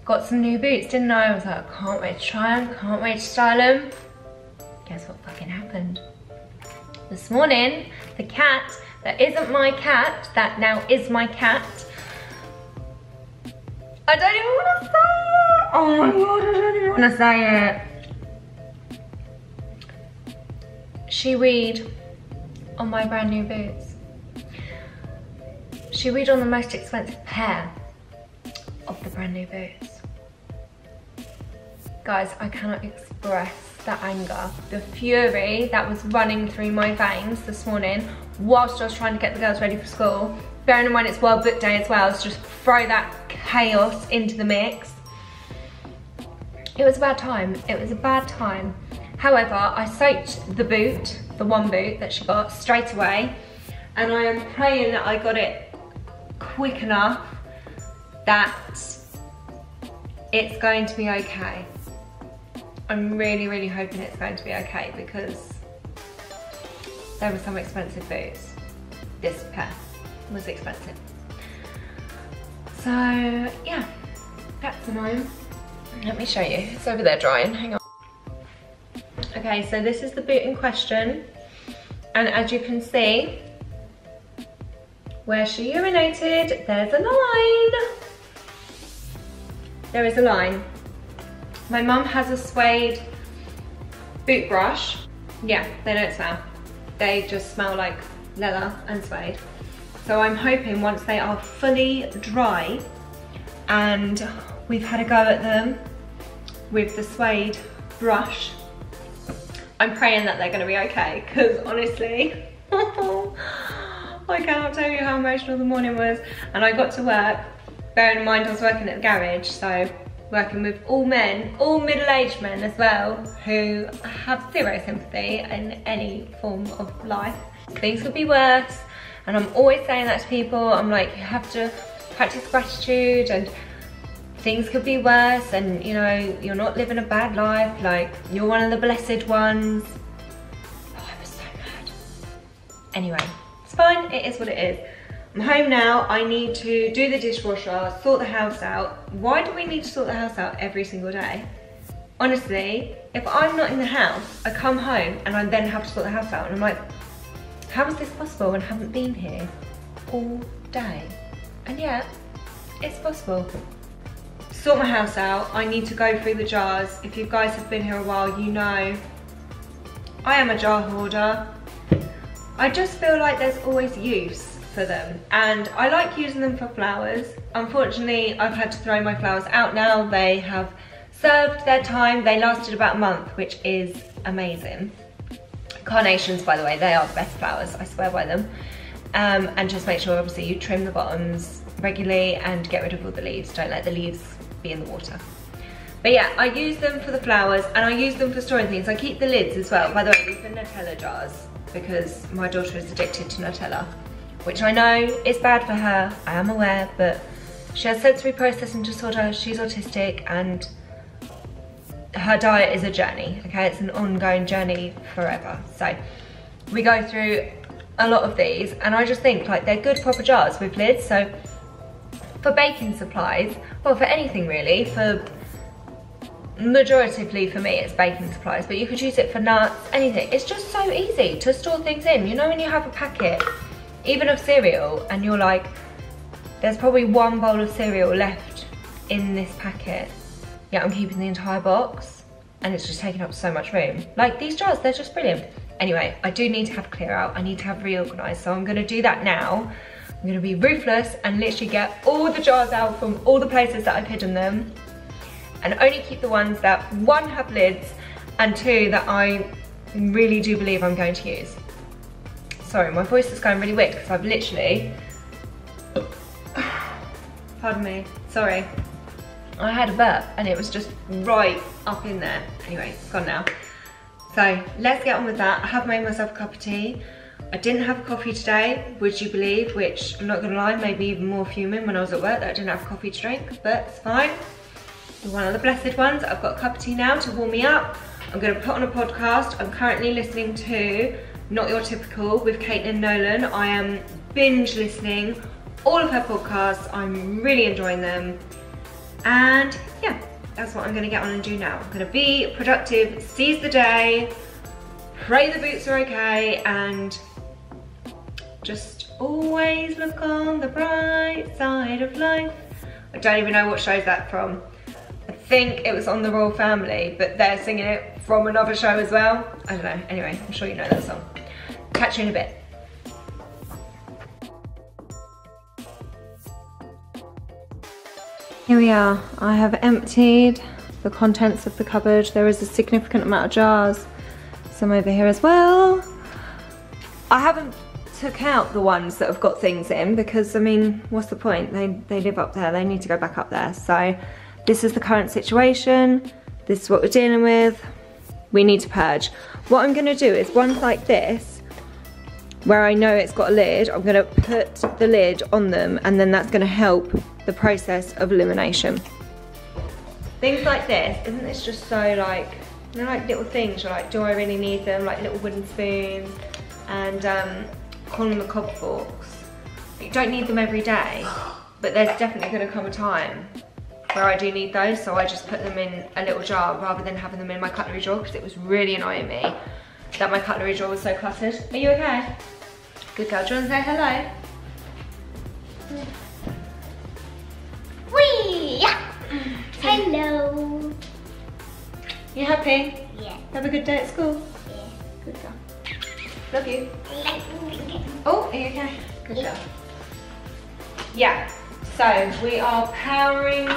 got some new boots, didn't I? I was like, I can't wait to try them, can't wait to style them. Guess what fucking happened? This morning, the cat that isn't my cat, that now is my cat, I don't even want to say it. Oh my god, I don't even want to say it. She weed on my brand new boots. She weed on the most expensive pair of the brand new boots. Guys, I cannot express the anger, the fury that was running through my veins this morning whilst I was trying to get the girls ready for school. Bearing in mind it's World Book Day as well, so just throw that chaos into the mix. It was a bad time, it was a bad time. However, I soaked the boot, the one boot that she got, straight away, and I am praying that I got it quick enough that it's going to be okay. I'm really, really hoping it's going to be okay because there were some expensive boots. This pair was expensive. So yeah, that's annoying. Let me show you, it's over there drying, hang on. Okay, so this is the boot in question, and as you can see, where she urinated, there's a line. There is a line. My mum has a suede boot brush. Yeah, they don't smell. They just smell like leather and suede. So I'm hoping once they are fully dry and we've had a go at them with the suede brush, I'm praying that they're gonna be okay, because honestly, I cannot tell you how emotional the morning was. And I got to work, bearing in mind I was working at the garage, so working with all men, all middle-aged men as well, who have zero sympathy in any form of life. Things could be worse, and I'm always saying that to people. I'm like, you have to practice gratitude, and things could be worse, and you know, you're not living a bad life, like you're one of the blessed ones. Oh, I was so mad. Anyway, it's fine, it is what it is. I'm home now, I need to do the dishwasher, sort the house out. Why do we need to sort the house out every single day? Honestly, if I'm not in the house, I come home and I then have to sort the house out, and I'm like, how is this possible when I haven't been here all day? And yet, it's possible. Sort my house out, I need to go through the jars. If you guys have been here a while, you know I am a jar hoarder. I just feel like there's always use for them, and I like using them for flowers. Unfortunately, I've had to throw my flowers out now. They have served their time. They lasted about a month, which is amazing. Carnations, by the way, they are the best flowers, I swear by them. And just make sure, obviously, you trim the bottoms regularly and get rid of all the leaves. Don't let the leaves be in the water. But yeah, I use them for the flowers, and I use them for storing things. I keep the lids as well. By the way, these are Nutella jars because my daughter is addicted to Nutella, which I know is bad for her, I am aware, but she has sensory processing disorder, she's autistic, and her diet is a journey, okay? It's an ongoing journey forever. So we go through a lot of these, and I just think like they're good proper jars with lids. So for baking supplies, well, for anything really, for majoritively for me it's baking supplies, but you could use it for nuts, anything. It's just so easy to store things in. You know, when you have a packet, even of cereal, and you're like, there's probably one bowl of cereal left in this packet, yeah, I'm keeping the entire box, and it's just taking up so much room. Like these jars, they're just brilliant. Anyway, I do need to have clear out, I need to have reorganised, so I'm gonna do that now. I'm gonna be ruthless and literally get all the jars out from all the places that I've hidden them, and only keep the ones that, one, have lids, and two, that I really do believe I'm going to use. Sorry, my voice is going really weird because I've literally, pardon me, sorry. I had a burp and it was just right up in there. Anyway, it's gone now. So let's get on with that. I have made myself a cup of tea. I didn't have a coffee today, would you believe, which I'm not gonna lie, made me even more fuming when I was at work that I didn't have a coffee to drink, but it's fine. You're one of the blessed ones. I've got a cup of tea now to warm me up. I'm gonna put on a podcast. I'm currently listening to Not Your Typical with Caitlin Nolan. I am binge listening all of her podcasts. I'm really enjoying them. And yeah, that's what I'm gonna get on and do now. I'm gonna be productive, seize the day, pray the boots are okay, and just always look on the bright side of life. I don't even know what show's that from. I think it was on The Royal Family, but they're singing it from another show as well. I don't know, anyway, I'm sure you know that song. Catch you in a bit. Here we are. I have emptied the contents of the cupboard. There is a significant amount of jars. Some over here as well. I haven't took out the ones that have got things in because, I mean, what's the point? They live up there. They need to go back up there. So this is the current situation. This is what we're dealing with. We need to purge. What I'm going to do is ones like this, where I know it's got a lid, I'm going to put the lid on them, and then that's going to help the process of elimination. Things like this, isn't this just so like, you know, like little things, you're like, do I really need them? Like little wooden spoons and corn on the cob forks. You don't need them every day, but there's definitely going to come a time where I do need those, so I just put them in a little jar rather than having them in my cutlery drawer, because it was really annoying me that my cutlery drawer was so cluttered. Are you okay? Good girl. Do you want to say hello? Whee! Hello. You happy? Yeah. Have a good day at school? Yeah. Good girl. Love you. Oh, are you okay? Good girl. Yeah, so we are powering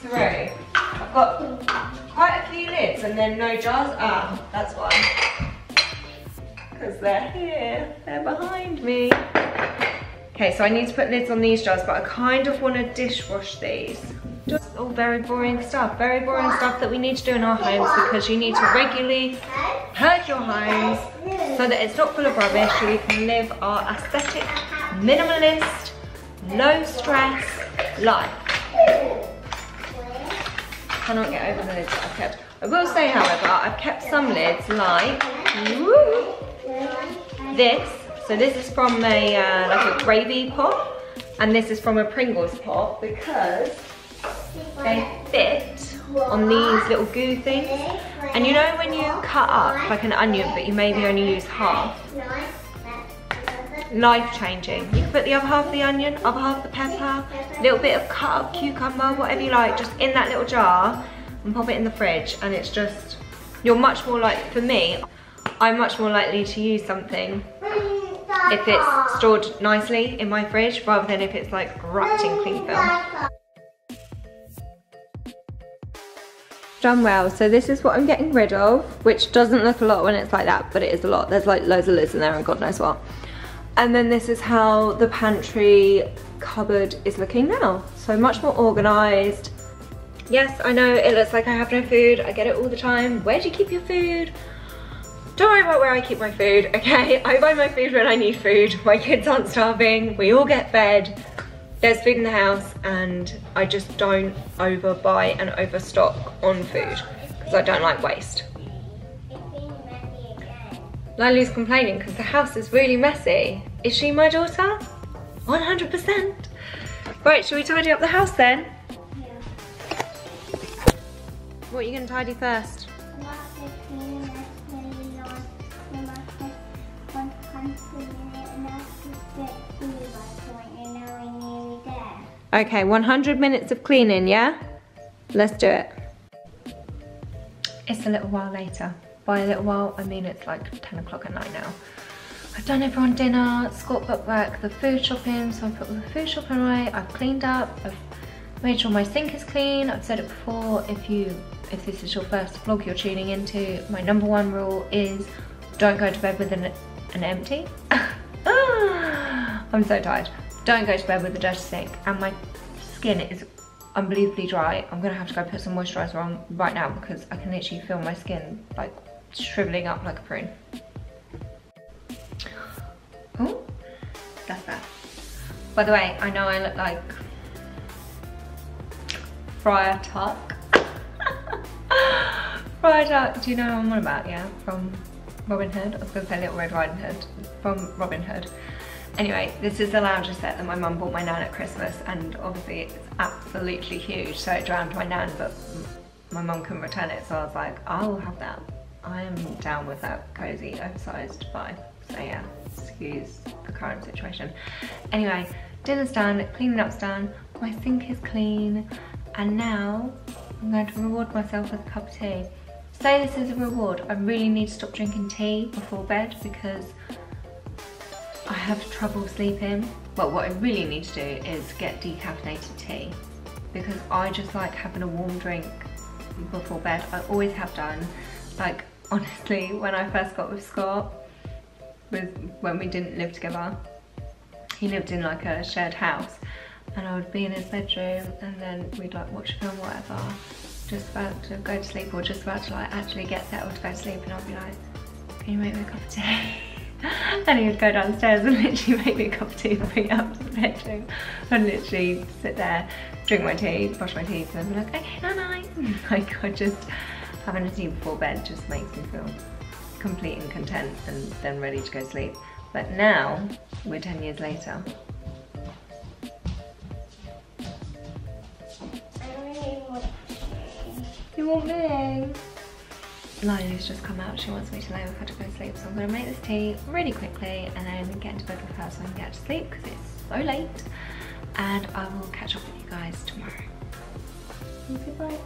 through. I've got quite a few lids and then no jars. Ah, that's why. Because they're here, they're behind me. Okay, so I need to put lids on these jars, but I kind of want to dishwash these. Just all very boring stuff that we need to do in our homes, because you need to regularly purge your homes so that it's not full of rubbish, so we can live our aesthetic, minimalist, low stress life. Cannot get over the lids that I've kept. I will say, however, I've kept some lids like this. So this is from a like a gravy pot, and this is from a Pringles pot, because they fit on these little goo things. And you know when you cut up like an onion but you maybe only use half? Life changing. You can put the other half of the onion, other half of the pepper, a little bit of cut up cucumber, whatever you like, just in that little jar and pop it in the fridge, and it's just, you're much more like, for me, I'm much more likely to use something if it's stored nicely in my fridge rather than if it's like wrapped in cling film. Done well. So this is what I'm getting rid of, which doesn't look a lot when it's like that, but it is a lot. There's like loads of lids in there and God knows what. And then this is how the pantry cupboard is looking now. So much more organised. Yes, I know it looks like I have no food. I get it all the time. Where do you keep your food? Don't worry about where I keep my food, okay? I buy my food when I need food. My kids aren't starving. We all get fed. There's food in the house, and I just don't overbuy and overstock on food because I don't like waste. Lily's complaining because the house is really messy. Is she my daughter? 100%. Right, shall we tidy up the house then? Yeah. What are you going to tidy first? Okay, 100 minutes of cleaning, yeah? Let's do it. It's a little while later. By a little while, I mean it's like 10 o'clock at night now. I've done everyone dinner, Scott got back the food shopping, so I put all the food shopping away, I've cleaned up, I've made sure my sink is clean. I've said it before, if this is your first vlog you're tuning into, my #1 rule is don't go to bed with an empty. I'm so tired. Don't go to bed with a dirty sink, and my skin is unbelievably dry. I'm gonna have to go put some moisturiser on right now because I can literally feel my skin like shriveling up like a prune. Oh, that's that. By the way, I know I look like Friar Tuck. Friar Tuck, do you know what I'm on about, yeah? From Robin Hood. I was gonna say Little Red Riding Hood. From Robin Hood. Anyway, this is the lounger set that my mum bought my nan at Christmas, and obviously it's absolutely huge, so it drowned my nan, but my mum couldn't return it, so I was like, I'll have that. I am down with that cozy, oversized vibe. So yeah, excuse the current situation. Anyway, dinner's done, cleaning up's done, my sink is clean, and now I'm going to reward myself with a cup of tea. Say this is a reward, I really need to stop drinking tea before bed because I have trouble sleeping. But what I really need to do is get decaffeinated tea, because I just like having a warm drink before bed. I always have done. Like, honestly, when I first got with Scott, when we didn't live together, he lived in like a shared house, and I would be in his bedroom and then we'd like watch a film or whatever, just about to go to sleep or just about to like actually get settled to go to sleep, and I'd be like, can you make me a cup of tea? And he would go downstairs and literally make me a cup of tea and bring it up to the bedroom. I'd literally sit there, drink my tea, brush my teeth, and be like, okay, night. Like, I just, having a tea before bed just makes me feel complete and content and then ready to go to sleep. But now, we're 10 years later. You want me? Lily's just come out, she wants me to lay with her to go to sleep, so I'm going to make this tea really quickly and then get into bed with her so I can get to sleep because it's so late, and I will catch up with you guys tomorrow. Okay, bye.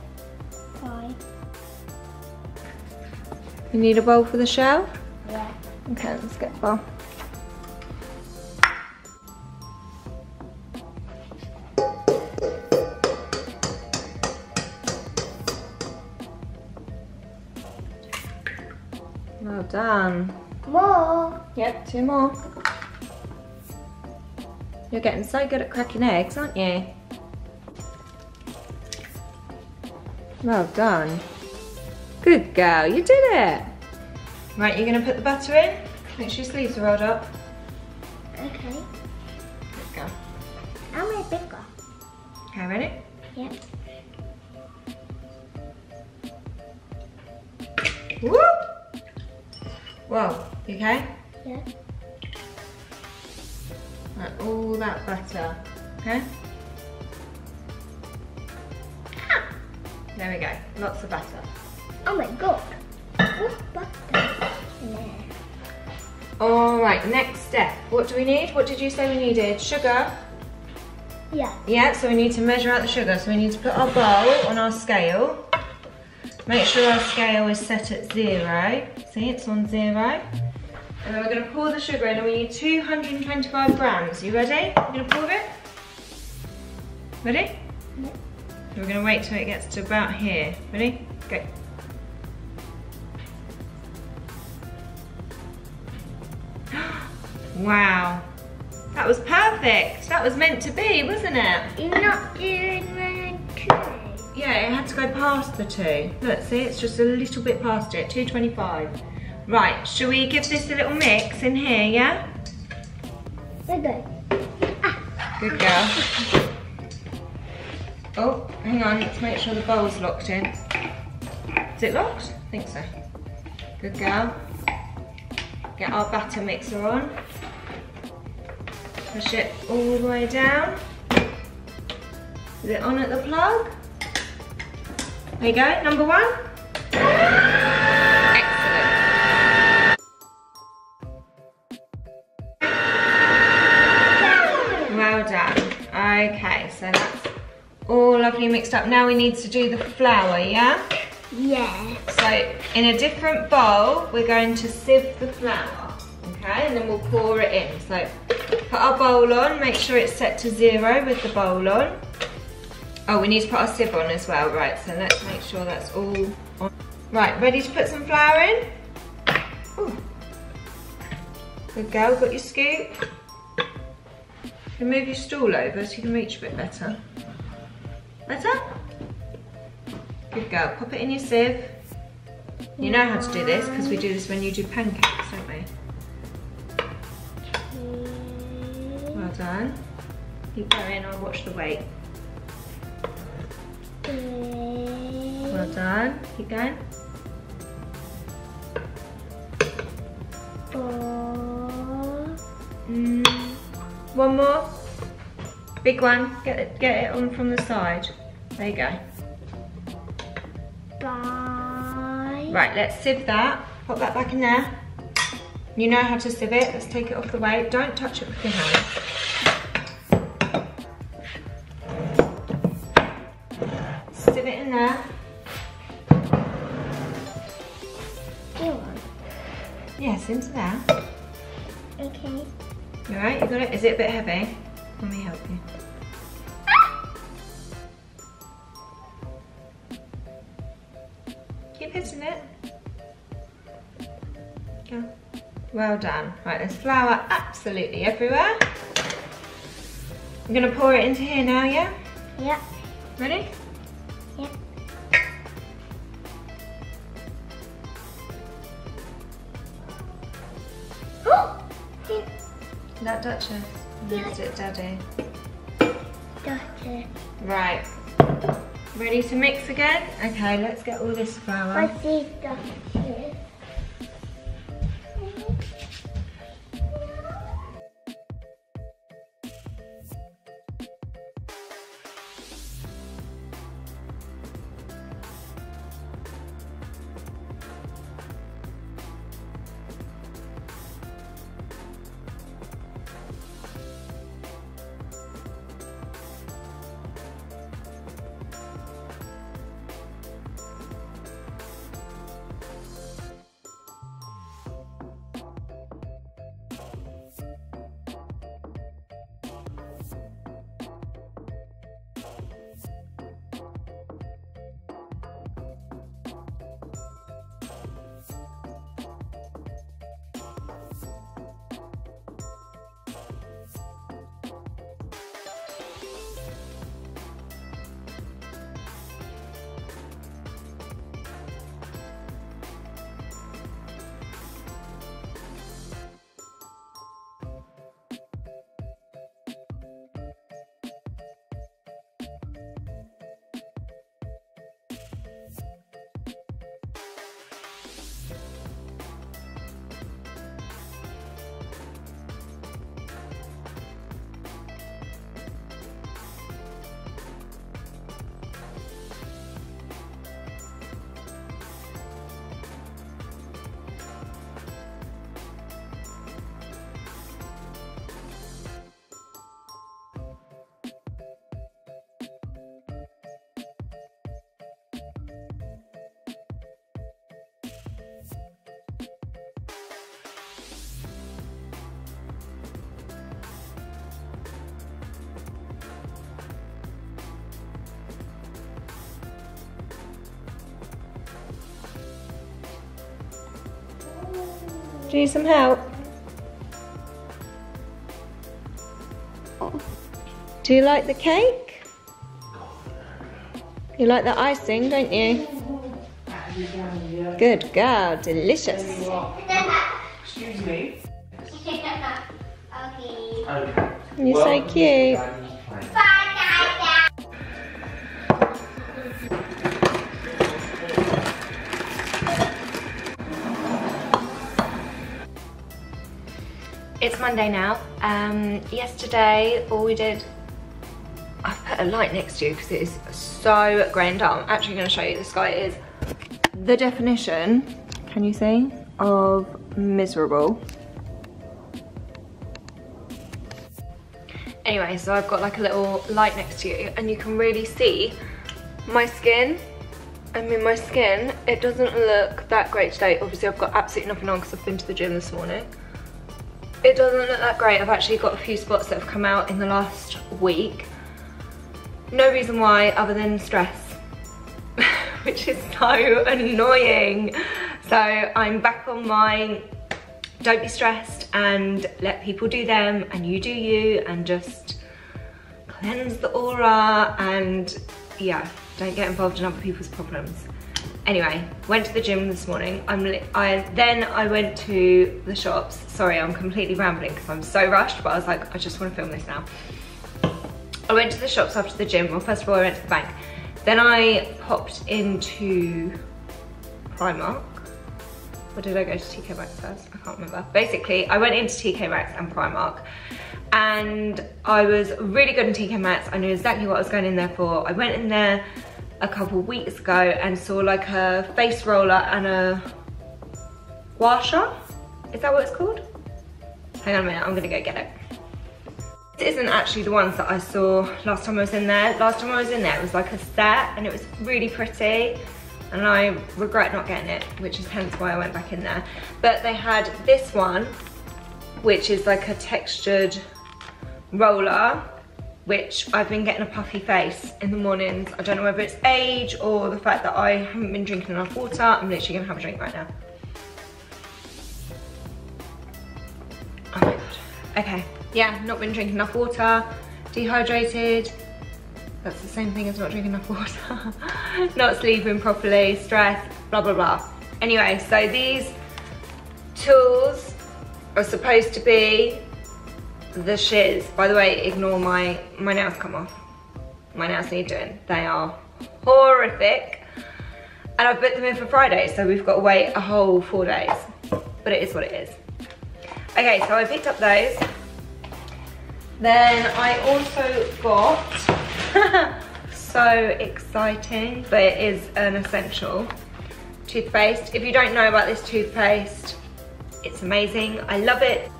Bye. You need a bowl for the shower? Yeah. Okay, let's get a bowl. Well done. More. Yep, 2 more. You're getting so good at cracking eggs, aren't you? Well done. Good girl, you did it. Right, you're gonna put the butter in. Make sure your sleeves are rolled up. Okay. Good girl. I'll make bigger. Okay, ready? Yep. Woo! Whoa, you okay? Yeah. Right, all that butter, okay? Ah. There we go, lots of butter. Oh my god. What's butter in there? All right, next step. What do we need? What did you say we needed? Sugar? Yeah. Yeah, so we need to measure out the sugar. So we need to put our bowl on our scale. Make sure our scale is set at 0. See, it's on 0. And then we're going to pour the sugar in, and we need 225 grams. You ready? You're going to pour it? Ready? Yep. We're going to wait till it gets to about here. Ready? Go. Wow. That was perfect. That was meant to be, wasn't it? You're not doing my tray. Yeah, it had to go past the 2. Look, see, it's just a little bit past it, 225. Right, shall we give this a little mix in here, yeah? We're good. Good girl. Oh, hang on, let's make sure the bowl's locked in. Is it locked? I think so. Good girl. Get our batter mixer on. Push it all the way down. Is it on at the plug? There you go, number 1. Excellent. Well done. Okay, so that's all lovely mixed up. Now we need to do the flour, yeah? Yeah. So in a different bowl, we're going to sieve the flour, okay? And then we'll pour it in. So put our bowl on, make sure it's set to 0 with the bowl on. Oh, we need to put our sieve on as well, right? So let's make sure that's all on. Right, ready to put some flour in? Ooh. Good girl, got your scoop. You can move your stool over so you can reach a bit better. Better? Good girl, pop it in your sieve. You know how to do this because we do this when you do pancakes, don't we? Well done. Keep going, I'll watch the weight. Well done, keep going. 4. One more. Big one. Get it on from the side. There you go. Bye. Right, let's sieve that. Pop that back in there. You know how to sieve it. Let's take it off the way. Don't touch it with your hand. Sieve it in there. Yes, into there. Okay. You alright? You got it? Is it a bit heavy? Let me help you. Keep hitting it. Go. Well done. Right, there's flour absolutely everywhere. I'm gonna pour it into here now, yeah? Yep. Ready? Yep. That Duchess. Yeah. Is it, Daddy? Daughter. Right. Ready to mix again? Okay, let's get all this flour. What's this daughter? Do you need some help? Do you like the cake? You like the icing, don't you? Good girl, delicious. Excuse me. Okay. You're so cute. It's Monday now. Yesterday, all we did, I've put a light next to you because it is so grey and dark. I'm actually going to show you. The sky is the definition, can you see, of miserable. Anyway, so I've got like a little light next to you and you can really see my skin. I mean, my skin, it doesn't look that great today. Obviously, I've got absolutely nothing on because I've been to the gym this morning. It doesn't look that great. I've actually got a few spots that have come out in the last week. No reason why other than stress, which is so annoying. So I'm back on my don't be stressed and let people do them and you do you and just cleanse the aura and yeah, don't get involved in other people's problems. Anyway, went to the gym this morning. Then I went to the shops. Sorry, I'm completely rambling because I'm so rushed, but I was like, I just want to film this now. I went to the shops after the gym. Well, first of all, I went to the bank. Then I popped into Primark. Or did I go to TK Maxx first? I can't remember. Basically, I went into TK Maxx and Primark and I was really good in TK Maxx. I knew exactly what I was going in there for. I went in there a couple weeks ago and saw like a face roller and a gua sha. Is that what it's called? Hang on a minute, I'm gonna go get it. This isn't actually the ones that I saw last time I was in there. Last time I was in there, it was like a set and it was really pretty. And I regret not getting it, which is hence why I went back in there. But they had this one, which is like a textured roller, which I've been getting a puffy face in the mornings. I don't know whether it's age or the fact that I haven't been drinking enough water. I'm literally gonna have a drink right now. Oh my God. Okay, yeah, not been drinking enough water, dehydrated. That's the same thing as not drinking enough water. Not sleeping properly, stress, blah, blah, blah. Anyway, so these tools are supposed to be the shiz. By the way, ignore my nails come off. My nails need doing. They are horrific. And I've booked them in for Friday, so we've got to wait a whole 4 days. But it is what it is. Okay, so I picked up those. Then I also got, so exciting, but it is an essential, toothpaste. If you don't know about this toothpaste, it's amazing. I love it.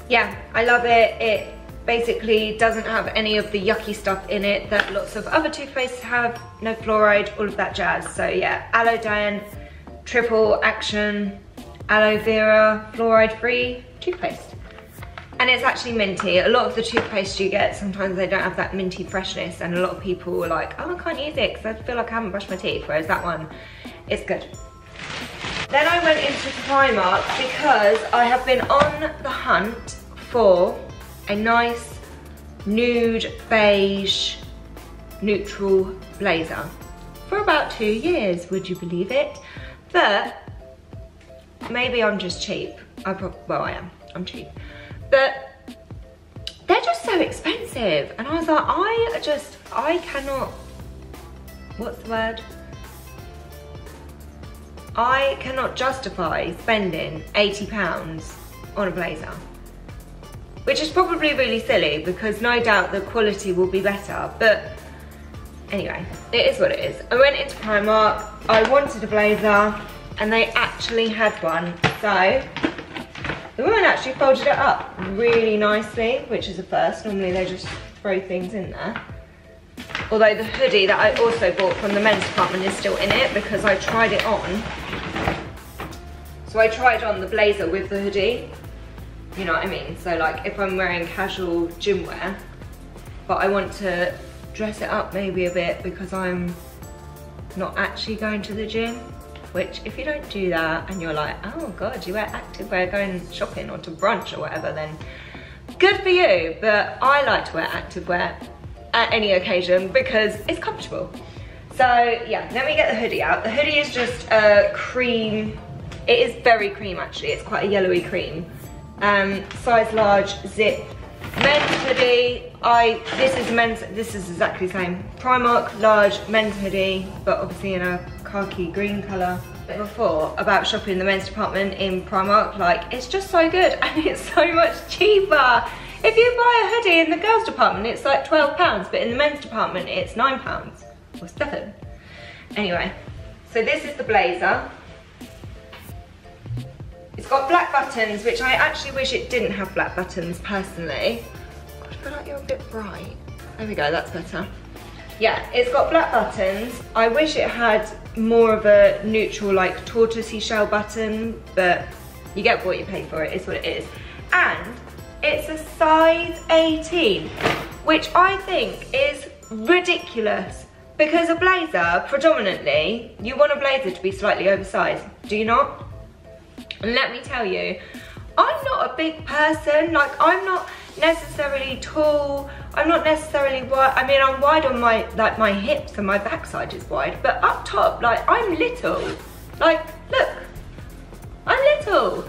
Yeah, I love it. It basically doesn't have any of the yucky stuff in it that lots of other toothpastes have. No fluoride, all of that jazz. So yeah, Aloe Den, triple action, aloe vera, fluoride free toothpaste. And it's actually minty. A lot of the toothpaste you get, sometimes they don't have that minty freshness, and a lot of people are like, oh, I can't use it because I feel like I haven't brushed my teeth, whereas that one, it's good. Then I went into Primark because I have been on the hunt for a nice nude beige neutral blazer for about 2 years, would you believe it? But maybe I'm just cheap. Well, I am, I'm cheap. But they're just so expensive. And I was like, I cannot, what's the word? I cannot justify spending £80 on a blazer. Which is probably really silly because no doubt the quality will be better. But anyway, it is what it is. I went into Primark, I wanted a blazer, and they actually had one. So the woman actually folded it up really nicely, which is a first. Normally they just throw things in there. Although the hoodie that I also bought from the men's department is still in it because I tried it on. So I tried on the blazer with the hoodie. You know what I mean? So like if I'm wearing casual gym wear, but I want to dress it up maybe a bit because I'm not actually going to the gym. Which, if you don't do that and you're like, oh God, you wear activewear going shopping or to brunch or whatever, then good for you. But I like to wear activewear at any occasion because it's comfortable. So yeah, let me get the hoodie out. The hoodie is just a cream. It is very cream actually. It's quite a yellowy cream. Size large, zip, men's hoodie. This is exactly the same. Primark large men's hoodie, but obviously in a khaki green colour. Before about shopping in the men's department in Primark, like it's just so good and it's so much cheaper. If you buy a hoodie in the girls department, it's like £12, but in the men's department, it's £9 or 7. Anyway, so this is the blazer. It's got black buttons, which I actually wish it didn't have black buttons personally. God, I feel like you're a bit bright. There we go, that's better. Yeah, it's got black buttons. I wish it had more of a neutral, like tortoisey shell button, but you get what you pay for, it is what it is. And it's a size 18, which I think is ridiculous because a blazer, predominantly, you want a blazer to be slightly oversized, do you not? And let me tell you, I'm not a big person, like I'm not necessarily tall, I'm not necessarily wide. I mean, I'm wide on my, like my hips and my backside is wide, but up top, like I'm little. Like, look, I'm little.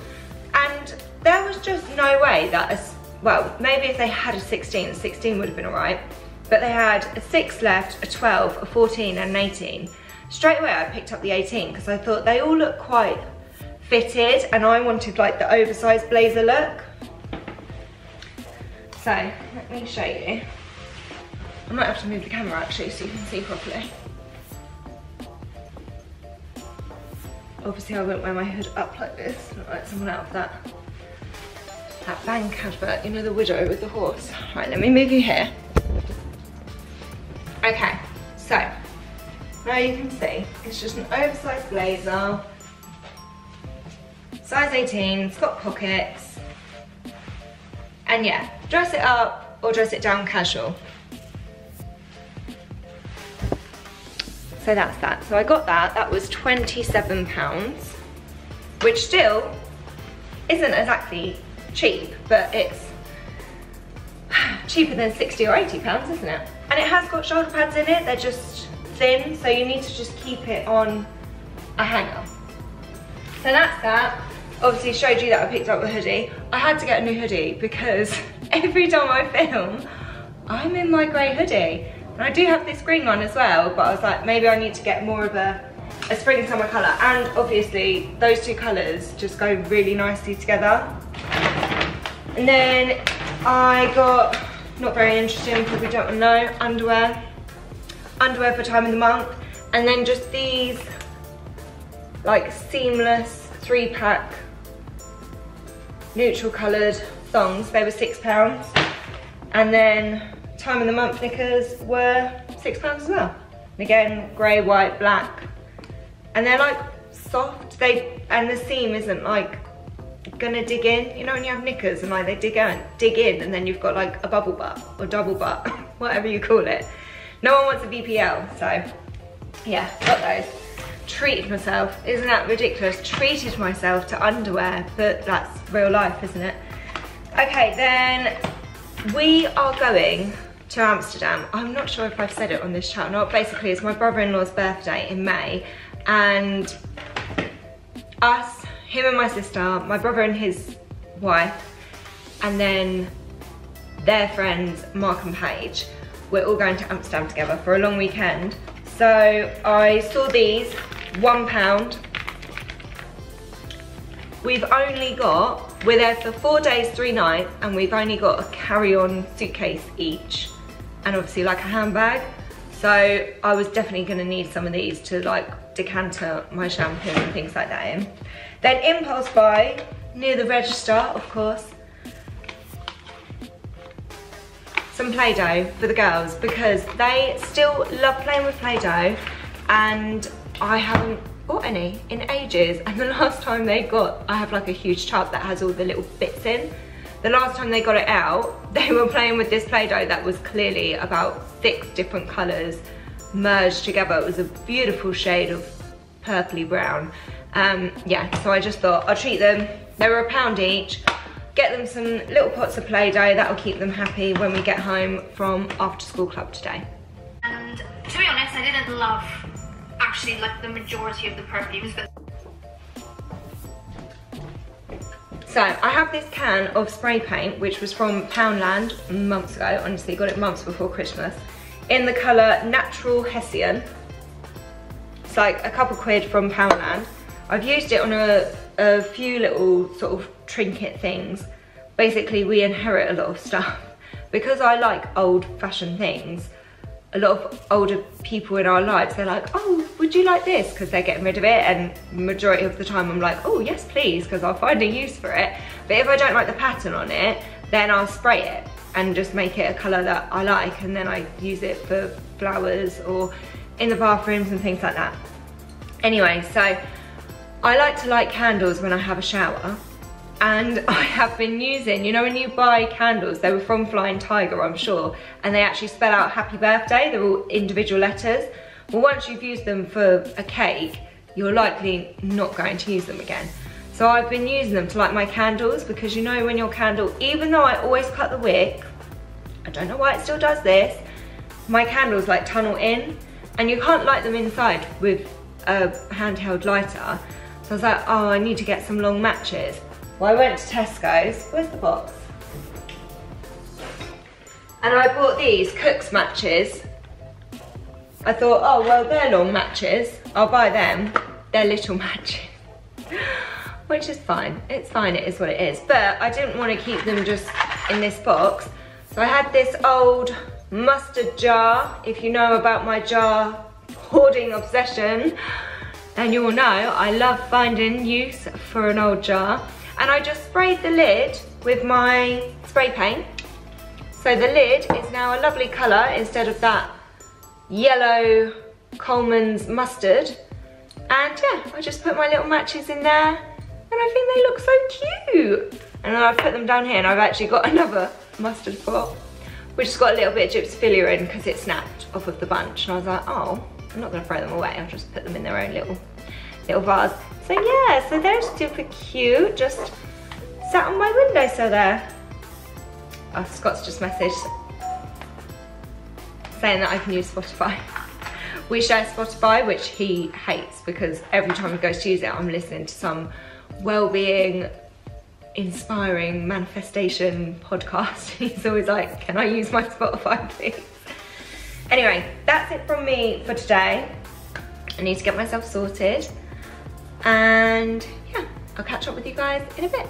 And there was just no way that, well, maybe if they had a 16 would have been all right. But they had a 6 left, a 12, a 14 and an 18. Straight away I picked up the 18 because I thought they all look quite fitted and I wanted like the oversized blazer look. so let me show you. I might have to move the camera actually so you can see properly. Obviously I won't wear my hood up like this, not like someone out of that bank advert, you know, the widow with the horse. Right, let me move you here. Okay, so now you can see it's just an oversized blazer, size 18, it's got pockets, and yeah, dress it up or dress it down casual. So that's that. So I got that, that was £27, which still isn't exactly cheap, but it's cheaper than 60 or 80 pounds, isn't it? And it has got shoulder pads in it, they're just thin, so you need to just keep it on a hanger. So that's that. Obviously showed you that I picked up the hoodie. I had to get a new hoodie because every time I film, I'm in my grey hoodie. And I do have this green one as well, but I was like, maybe I need to get more of a spring summer colour. And obviously those two colours just go really nicely together. And then I got, not very interesting, probably don't want to know, underwear. Underwear for time of the month. And then just these like seamless 3-pack neutral coloured thongs. They were £6. And then time of the month knickers were £6 as well. And again, grey, white, black. And they're like soft, and the seam isn't like gonna dig in. You know when you have knickers and like they dig in and then you've got like a bubble butt or double butt, whatever you call it. No one wants a BPL, so yeah, got those. Treated myself, isn't that ridiculous? Treated myself to underwear, but that's real life, isn't it? Okay, then we are going to Amsterdam. I'm not sure if I've said it on this channel or not. Basically, it's my brother-in-law's birthday in May, and us, him and my sister, my brother and his wife, and then their friends, Mark and Paige, we're all going to Amsterdam together for a long weekend. So I saw these, £1. We're there for 4 days, 3 nights, and we've only got a carry-on suitcase each, and obviously like a handbag. So I was definitely gonna need some of these to like decanter my shampoo and things like that in. Then impulse buy, near the register, of course, some Play-Doh for the girls because they still love playing with Play-Doh, and I haven't bought any in ages. And the last time they got, I have like a huge tub that has all the little bits in. The last time they got it out, they were playing with this Play-Doh that was clearly about 6 different colours merged together. It was a beautiful shade of purpley brown. Yeah, so I just thought I'll treat them. They were £1 each. Get them some little pots of Play-Doh, that'll keep them happy when we get home from after school club today. And to be honest, I didn't love actually like the majority of the perfumes, but so I have this can of spray paint which was from Poundland months ago. Honestly, got it months before Christmas, in the colour Natural Hessian. It's like a couple quid from Poundland. I've used it on a few little sort of trinket things. Basically, we inherit a lot of stuff. Because I like old-fashioned things, a lot of older people in our lives, they're like, oh, would you like this? Because they're getting rid of it, and majority of the time I'm like, oh, yes, please, because I'll find a use for it. But if I don't like the pattern on it, then I'll spray it and just make it a colour that I like, and then I use it for flowers or in the bathrooms and things like that. Anyway, so I like to light candles when I have a shower, and I have been using, you know when you buy candles, they were from Flying Tiger, I'm sure, and they actually spell out happy birthday, they're all individual letters. Well, once you've used them for a cake, you're likely not going to use them again. So I've been using them to light my candles, because you know when your candle, even though I always cut the wick, I don't know why it still does this, my candles like tunnel in, and you can't light them inside with a handheld lighter. So I was like, oh, I need to get some long matches. Well, I went to Tesco's, where's the box? And I bought these Cook's matches. I thought, oh, well, they're long matches. I'll buy them. They're little matches. Which is fine. It's fine, it is what it is. But I didn't want to keep them just in this box. So I had this old mustard jar. If you know about my jar hoarding obsession, then you will know I love finding use for an old jar. And I just sprayed the lid with my spray paint. So the lid is now a lovely colour instead of that yellow Coleman's mustard. And yeah, I just put my little matches in there and I think they look so cute. And then I've put them down here and I've actually got another mustard pot, which has got a little bit of gypsophilia in because it snapped off of the bunch. And I was like, oh, I'm not gonna throw them away. I'll just put them in their own little vase. So yeah, so they're super cute. Just sat on my windowsill there. Oh, Scott's just messaged saying that I can use Spotify. We share Spotify, which he hates because every time he goes to use it, I'm listening to some well-being, inspiring manifestation podcast. He's always like, can I use my Spotify, please? Anyway, that's it from me for today. I need to get myself sorted. And yeah, I'll catch up with you guys in a bit.